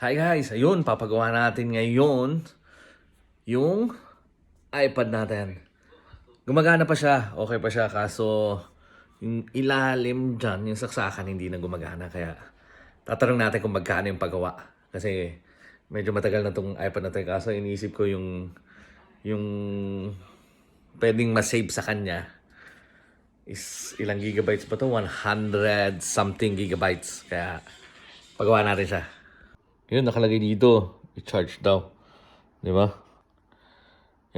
Hi guys! Ayun, papagawa natin ngayon yung iPad natin. Gumagana pa siya, okay pa siya, kaso yung ilalim dyan, yung saksakan hindi na gumagana. Kaya tatanong natin kung magkano yung paggawa. Kasi medyo matagal na tong iPad na to, kaso iniisip ko yung pwedeng masave sa kanya is ilang gigabytes pa to? 100 something gigabytes. Kaya pagawa natin siya. Yun, nakalagay dito. I-charge daw. Di ba?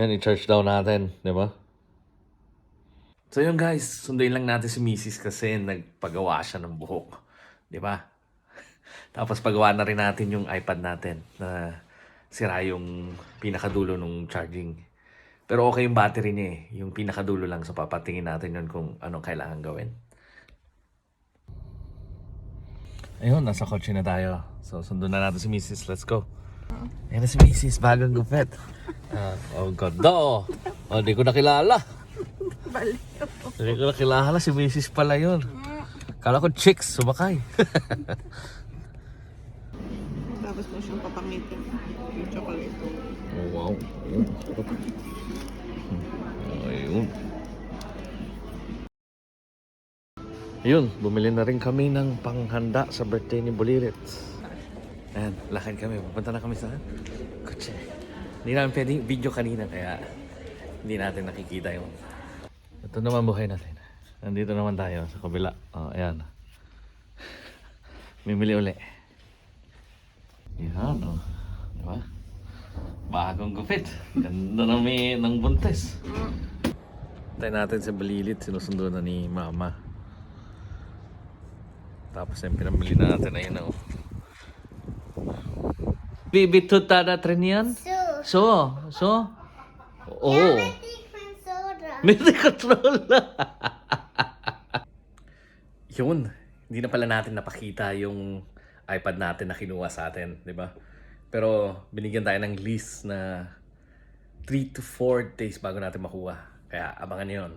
Yan, i-charge daw natin. Di ba? So yun guys, sunduin lang natin si Mrs. kasi nagpagawa siya ng buhok. Di ba? Tapos pagawa na rin natin yung iPad natin na sira yung pinakadulo nung charging. Pero okay yung battery niya eh. Yung pinakadulo lang. So papatingin natin yun kung anong kailangan gawin. Ayun, nasa kotse na tayo. So, sundo na natin si Mrs. Let's go. Ayan na si Mrs. Bagong gupit. Oh, ganda oh. Oh, di ko nakilala. Di ko nakilala. Si Mrs. pala yun. Kala ko chicks, sumakay. Tapos mo siyang papamitin. Yung chocolate. Oh, wow. Ayun. Ayun, bumili na rin kami ng panghanda sa birthday ni Bulirit. Ayan, lakad kami. Pupunta na kami sa kotse. Hindi namin pwedeng video kanina kaya hindi natin nakikita yung... Ito naman buhay natin. Nandito naman tayo sa kabila. Oh, ayan. Mimili uli. Yan, oh. Diba? Bagong gupit. Ganda ng buntes. Tayo natin sa Bulilit. Sinusundo na ni Mama. Tapos yung pinamili na natin ayun na oh. Bibi tuta na tren yan? So? Oh. Yeah, different soda. May control na. Yun. Hindi na pala natin napakita yung iPad natin na kinuha sa atin, di ba? Pero binigyan tayo ng lease na 3 to 4 days bago natin makuha. Kaya abangan nyo yun.